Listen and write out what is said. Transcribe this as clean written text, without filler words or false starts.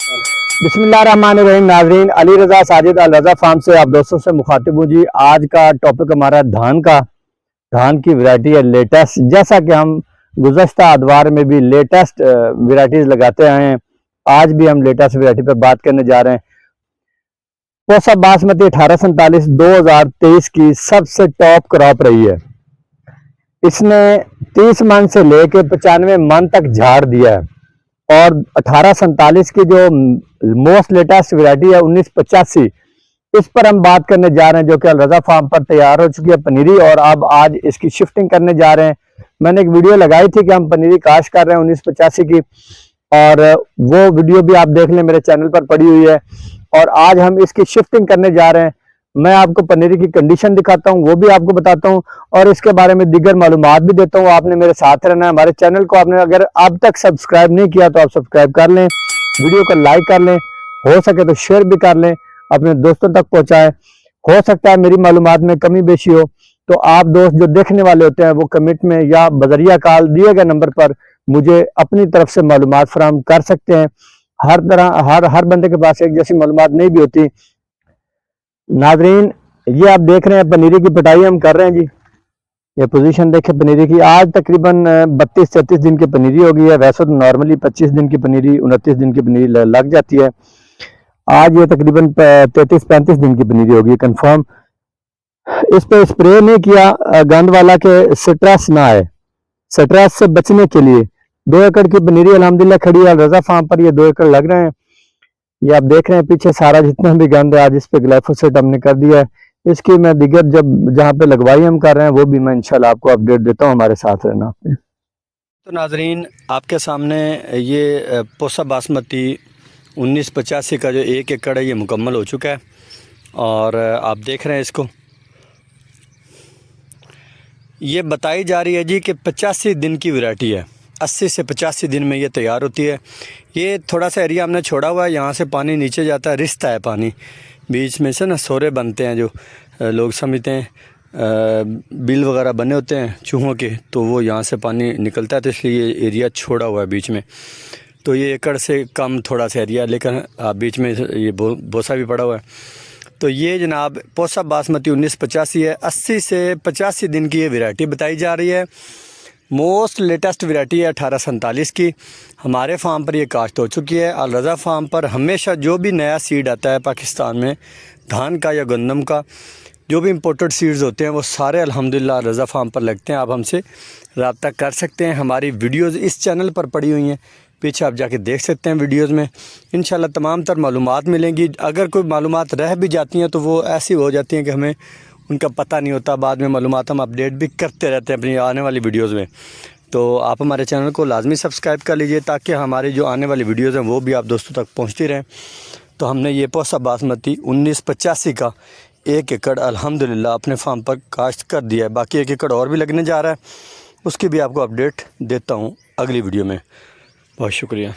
बिस्मिल्लाहिर्रहमानिर्रहीम। नाजरीन, अली रज़ा साजिद अल रज़ा फार्म से आप दोस्तों से मुखातिब हूँ जी। आज का टॉपिक हमारा धान की वैरायटी है लेटेस्ट। जैसा कि हम गुज़श्ता अदवार में भी लेटेस्ट वैरायटीज़ लगाते आए हैं, आज भी हम लेटेस्ट वैरायटी पर बात करने जा रहे हैं। पोसा बासमती 1847 2023 की सबसे टॉप क्रॉप रही है। इसने 30 मन से लेके 95 मन तक झाड़ दिया है। और 1847 की जो मोस्ट लेटेस्ट वैरायटी है 1985, इस पर हम बात करने जा रहे हैं, जो कि अल रज़ा फार्म पर तैयार हो चुकी है पनीरी। और अब आज इसकी शिफ्टिंग करने जा रहे हैं। मैंने एक वीडियो लगाई थी कि हम पनीरी काश कर रहे हैं 1985 की, और वो वीडियो भी आप देख लें, मेरे चैनल पर पड़ी हुई है। और आज हम इसकी शिफ्टिंग करने जा रहे हैं। मैं आपको पनीरी की कंडीशन दिखाता हूँ, वो भी आपको बताता हूँ, और इसके बारे में दीगर मालूमात भी देता हूँ। आपने मेरे साथ रहना है। हमारे चैनल को आपने अगर अब तक सब्सक्राइब नहीं किया तो आप सब्सक्राइब कर लें, वीडियो को लाइक कर लें, हो सके तो शेयर भी कर लें, अपने दोस्तों तक पहुंचाएं। हो सकता है मेरी मालूमात में कमी बेशी हो, तो आप दोस्त जो देखने वाले होते हैं वो कमेंट में या बजरिया कॉल दिए गए नंबर पर मुझे अपनी तरफ से मालूमात फराहम कर सकते हैं। हर बंदे के पास एक जैसी मालूमात नहीं भी होती। नाजरीन, ये आप देख रहे हैं पनीरी की पिटाई हम कर रहे हैं जी। ये पोजीशन देखें पनीरी की। आज तकरीबन 32-33 दिन की पनीरी हो गई है। वैसे तो नॉर्मली 25 दिन की पनीरी, 29 दिन की पनीरी लग जाती है। आज ये तकरीबन 33-35 दिन की पनीरी होगी कंफर्म। इस पे स्प्रे नहीं किया गंद वाला के स्ट्रेस ना आए। स्ट्रेस से बचने के लिए 2 एकड़ की पनीरी अल्हम्दुलिल्लाह खड़ी है रज़ा फार्म पर। ये 2 एकड़ लग रहे हैं। ये आप देख रहे हैं पीछे सारा जितना भी गंद है आज इस पे ग्लाइफोसेट हमने कर दिया है। इसकी मैं दिगर जहाँ पे लगवाई हम कर रहे हैं वो भी मैं इंशाल्लाह आपको अपडेट देता हूँ। हमारे साथ रहना आपने। तो नाजरीन, आपके सामने ये पोसा बासमती 1985 का जो 1 एकड़ है ये मुकम्मल हो चुका है। और आप देख रहे हैं इसको, ये बताई जा रही है जी कि 85 दिन की वैरायटी है। 80 से 85 दिन में ये तैयार होती है। ये थोड़ा सा एरिया हमने छोड़ा हुआ है, यहाँ से पानी नीचे जाता है, रिश्ता है पानी बीच में से ना, सोरे बनते हैं जो लोग समझते हैं, बिल वगैरह बने होते हैं चूहों के, तो वो यहाँ से पानी निकलता है, तो इसलिए ये एरिया छोड़ा हुआ है बीच में। तो ये एकड़ से कम थोड़ा सा एरिया, लेकिन बीच में ये बोसा भी पड़ा हुआ है। तो ये जनाब पोसा बासमती 1985 है। 80 से 85 दिन की ये वैरायटी बताई जा रही है। मोस्ट लेटेस्ट वैरायटी है 1847 की। हमारे फार्म पर ये काश्त हो चुकी है। अल रज़ा फार्म पर हमेशा जो भी नया सीड आता है पाकिस्तान में, धान का या गंदम का, जो भी इंपोर्टेड सीड्स होते हैं वो सारे अल्हम्दुलिल्लाह रज़ा फार्म पर लगते हैं। आप हमसे रब्ता कर सकते हैं। हमारी वीडियोज़ इस चैनल पर पड़ी हुई हैं, पीछे आप जाके देख सकते हैं वीडियोज़ में। इंशाल्लाह तमाम तर मालूमात मिलेंगी। अगर कोई मालूमात रह भी जाती हैं तो वो ऐसी हो जाती हैं कि हमें उनका पता नहीं होता। बाद में मालूमात हम अपडेट भी करते रहते हैं अपनी आने वाली वीडियोज़ में। तो आप हमारे चैनल को लाजमी सब्सक्राइब कर लीजिए, ताकि हमारी जो आने वाली वीडियोज़ हैं वो भी आप दोस्तों तक पहुँचती रहें। तो हमने ये पोसा बासमती 1985 का 1 एकड़ अल्हम्दुलिल्लाह अपने फार्म पर काश्त कर दिया है। बाकी 1 एकड़ और भी लगने जा रहा है, उसकी भी आपको अपडेट देता हूँ अगली वीडियो में। बहुत शुक्रिया।